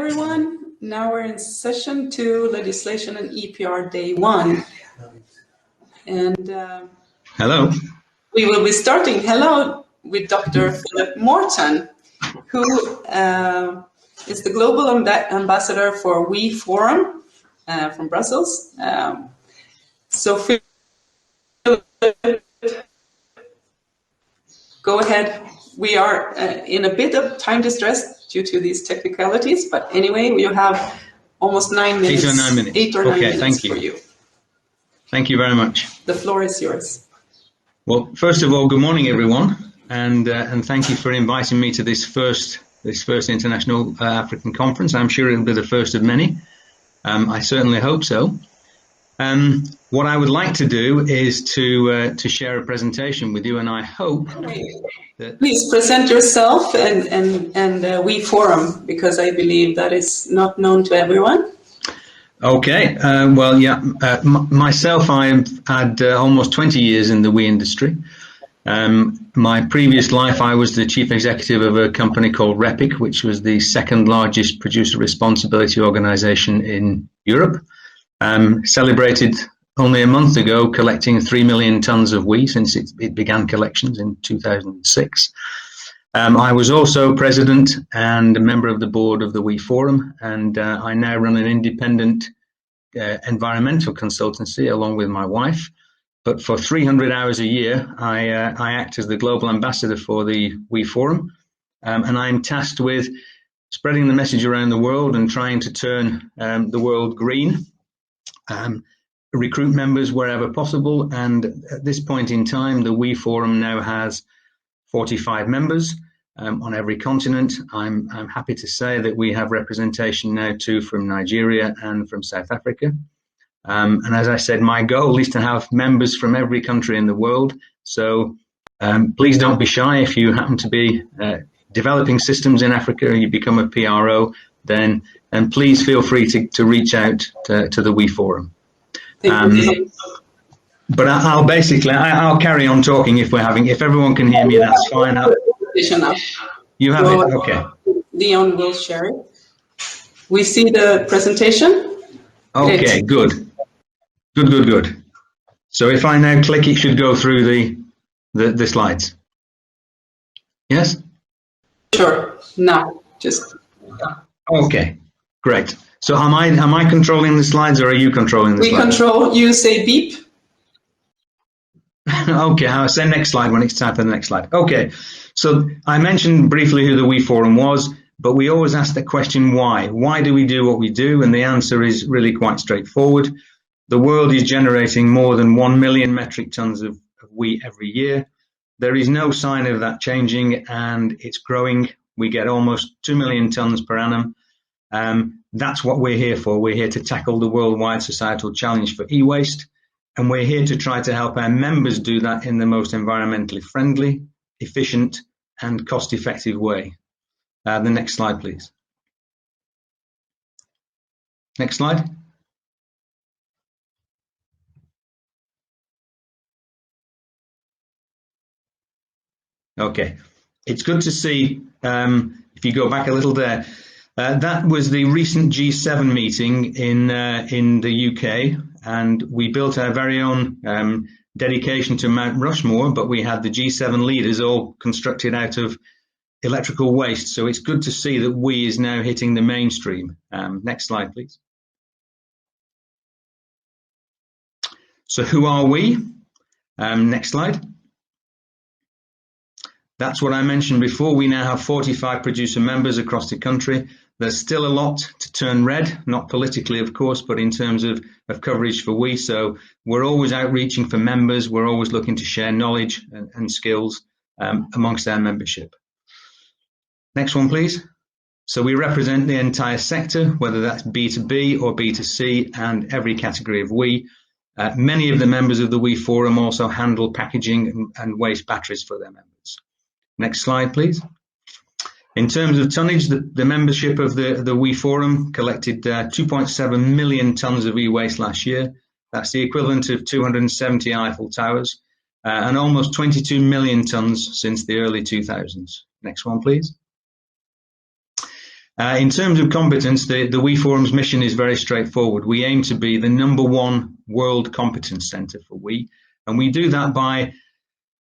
everyone. Now we're in session 2, legislation and EPR day 1. And hello. We will be starting, with Dr. Philip Morton, who is the global ambassador for WEEE Forum from Brussels. So Philip, go ahead. We are in a bit of time distress due to these technicalities, but anyway, we have almost 9 minutes. 8 or 9 minutes. 8 or 9 minutes thank you. For you. Thank you very much. The floor is yours. Well, first of all, good morning, everyone, and thank you for inviting me to this first International African Conference. I'm sure it'll be the first of many. I certainly hope so. What I would like to do is to share a presentation with you, and I hope that... Please present yourself and WEEE Forum, because I believe that is not known to everyone. Okay, myself, I've had almost 20 years in the WEEE industry. My previous life, I was the chief executive of a company called REPIC, which was the second largest producer responsibility organization in Europe. Celebrated only a month ago collecting 3 million tons of WEEE since it began collections in 2006. I was also president and a member of the board of the WEEE Forum, and I now run an independent environmental consultancy along with my wife. But for 300 hours a year, I act as the global ambassador for the WEEE Forum, and I'm tasked with spreading the message around the world and trying to turn the world green. Recruit members wherever possible, and at this point in time, the WEEE Forum now has 45 members on every continent. I'm happy to say that we have representation now too from Nigeria and from South Africa. And as I said, my goal is to have members from every country in the world. So please don't be shy. If you happen to be developing systems in Africa and you become a PRO, then please feel free to reach out to the WEEE Forum. But I'll carry on talking if everyone can hear me, that's fine. You have it, okay. Leon will share it. We see the presentation. Okay, good. So if I now click, it should go through the slides. Yes? Sure. Now, just. Okay, great. So am I controlling the slides, or are you controlling the slides? We control. You say beep. Okay, I'll say next slide when it's time for the next slide. Okay, so I mentioned briefly who the WEEE Forum was, but we always ask the question why. Why do we do what we do? And the answer is really quite straightforward. The world is generating more than 1 million metric tons of WEEE every year. There is no sign of that changing, and it's growing. We get almost 2 million tons per annum. That's what we're here for. We're here to tackle the worldwide societal challenge for e-waste, and we're here to try to help our members do that in the most environmentally friendly, efficient, and cost-effective way. The next slide, please. Next slide. Okay, it's good to see, if you go back a little there, that was the recent G7 meeting in the UK, and we built our very own dedication to Mount Rushmore, but we had the G7 leaders all constructed out of electrical waste. So it's good to see that WEEE is now hitting the mainstream. Next slide, please. So who are we? Next slide. That's what I mentioned before. We now have 45 producer members across the country. There's still a lot to turn red, not politically, of course, but in terms of coverage for WEEE. So we're always outreaching for members. We're always looking to share knowledge and skills amongst our membership. Next one, please. So we represent the entire sector, whether that's B2B or B2C, and every category of WEEE. Many of the members of the WEEE Forum also handle packaging and waste batteries for their members. Next slide, please. In terms of tonnage, the membership of the WEEE Forum collected 2.7 million tons of e-waste last year. That's the equivalent of 270 Eiffel Towers, and almost 22 million tons since the early 2000s. Next one, please. In terms of competence, the WEEE Forum's mission is very straightforward. We aim to be the #1 world competence centre for WEEE, and we do that by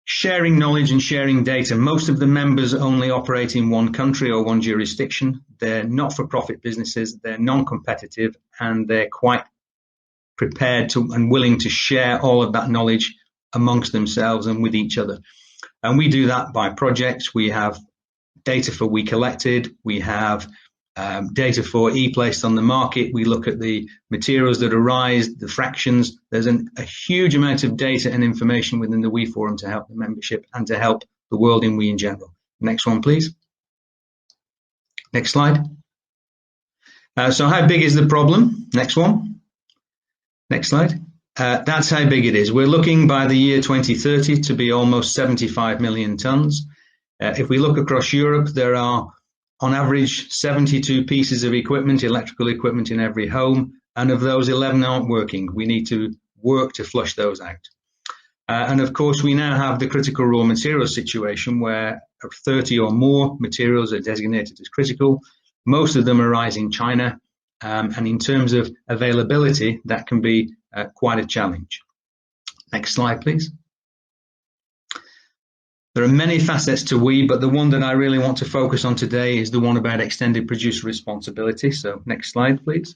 sharing knowledge and sharing data. Most of the members only operate in one country or one jurisdiction. They're not-for-profit businesses, they're non-competitive, and they're quite prepared to and willing to share all of that knowledge amongst themselves and with each other. And we do that by projects. We have data for WEEE Collected, we have data for E placed on the market. We look at the materials that arise, the fractions. There's a huge amount of data and information within the WEEE Forum to help the membership and to help the world in WEEE in general. Next one, please. Next slide. So how big is the problem? Next one. Next slide. That's how big it is. We're looking by the year 2030 to be almost 75 million tonnes. If we look across Europe, there are on average 72 pieces of equipment, electrical equipment in every home, and of those 11 aren't working. We need to work to flush those out. And of course, we now have the critical raw materials situation where 30 or more materials are designated as critical. Most of them arise in China, and in terms of availability, that can be quite a challenge. Next slide, please. There are many facets to WEEE, but the one that I really want to focus on today is the one about extended producer responsibility. So next slide, please.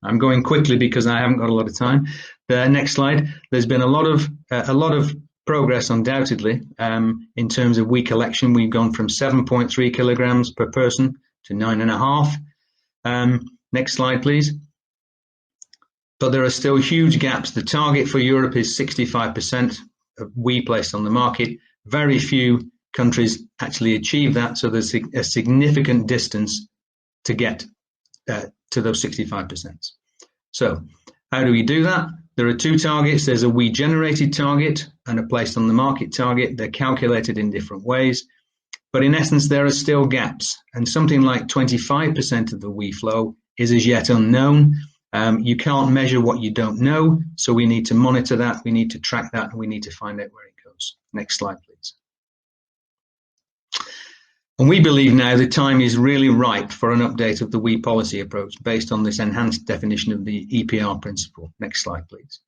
I'm going quickly because I haven't got a lot of time. The next slide. There's been a lot of progress, undoubtedly, in terms of WEEE collection. We've gone from 7.3 kilograms per person to 9.5. Next slide, please. But there are still huge gaps. The target for Europe is 65% of WEEE placed on the market. Very few countries actually achieve that, so there's a significant distance to get to those 65%. So how do we do that? There are two targets. There's a WEEE generated target and a placed on the market target. They're calculated in different ways, but in essence there are still gaps, and something like 25% of the WEEE flow is as yet unknown. You can't measure what you don't know, so we need to monitor that, we need to track that, and we need to find out where it goes. Next slide, please. And we believe now the time is really ripe for an update of the WEEE policy approach based on this enhanced definition of the EPR principle. Next slide, please.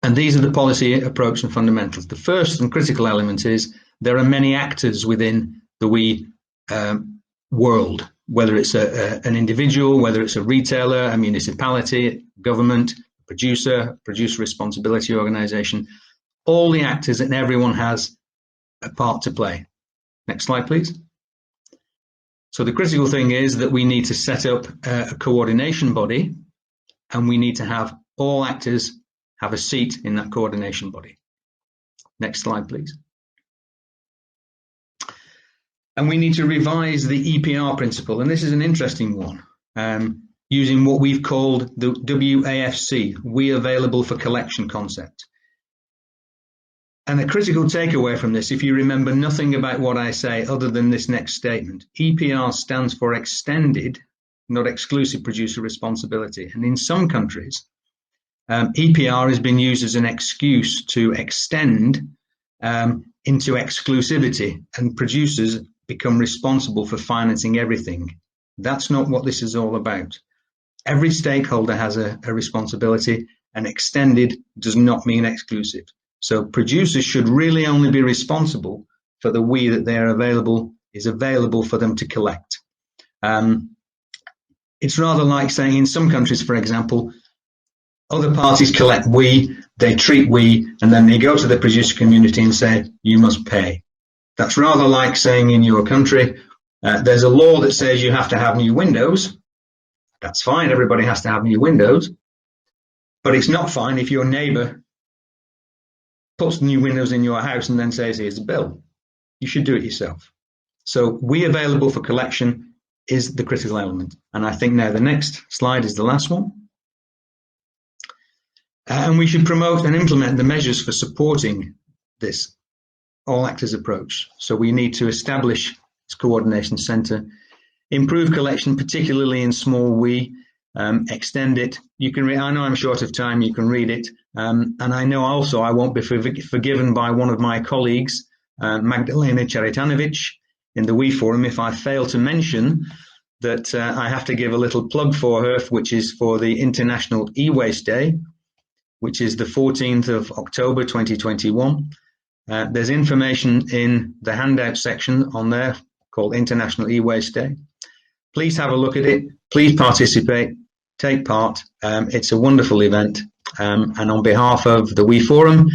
And these are the policy approach and fundamentals. The first and critical element is there are many actors within the WEEE world, whether it's an individual, whether it's a retailer, a municipality, government, producer responsibility organization, all the actors, and everyone has a part to play. Next slide, please. So the critical thing is that we need to set up a coordination body, and we need to have all actors have a seat in that coordination body. Next slide, please. And we need to revise the EPR principle, and this is an interesting one, using what we've called the WAFC, WEEE Available for Collection concept. And a critical takeaway from this, if you remember nothing about what I say other than this next statement, EPR stands for extended, not exclusive producer responsibility. And in some countries, EPR has been used as an excuse to extend into exclusivity, and producers become responsible for financing everything. That's not what this is all about. Every stakeholder has a responsibility, and extended does not mean exclusive. So producers should really only be responsible for the WEEE that they are available for them to collect. It's rather like saying in some countries, for example, other parties collect WEEE, they treat WEEE, and then they go to the producer community and say, you must pay. That's rather like saying in your country, there's a law that says you have to have new windows. That's fine, everybody has to have new windows. But it's not fine if your neighbour puts new windows in your house and then says, here's the bill. You should do it yourself. So WEEE Available for Collection is the critical element. And I think now the next slide is the last one. And we should promote and implement the measures for supporting this all actors approach. So we need to establish this coordination centre, improve collection, particularly in small WEEE, extend it. You can I know I'm short of time, you can read it. And I know also I won't be forgiven by one of my colleagues, Magdalena Charitanovic, in the WEEE Forum if I fail to mention that I have to give a little plug for her, which is for the International E-Waste Day, which is the 14th of October 2021. There's information in the handout section on there called International E-Waste Day. Please have a look at it. Please participate, take part. It's a wonderful event. And on behalf of the WEEE Forum,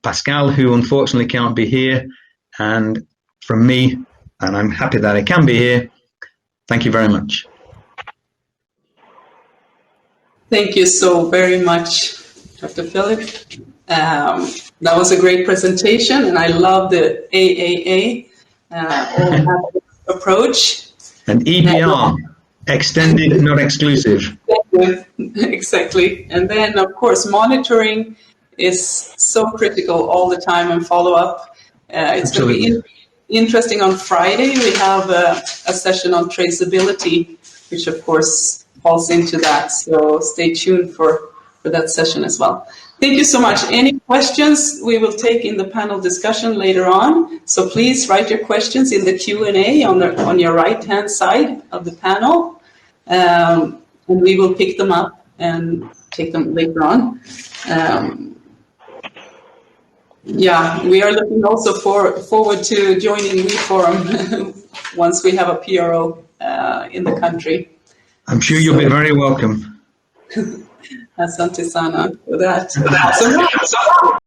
Pascal, who unfortunately can't be here, and from me, and I'm happy that I can be here, thank you very much. Thank you so very much, Dr. Philip. That was a great presentation, and I love the AAA approach. And EPR, extended, not exclusive. Exactly. And then, of course, monitoring is so critical all the time, and follow-up. It's going to be interesting. On Friday, we have a session on traceability, which, of course, falls into that. So stay tuned for that session as well. Thank you so much. Any questions we will take in the panel discussion later on. So please write your questions in the Q&A on your right-hand side of the panel. And we will pick them up and take them later on. Yeah, we are looking also forward to joining WEEE Forum once we have a PRO in the country. I'm sure you'll be very welcome. Asante sana for that. So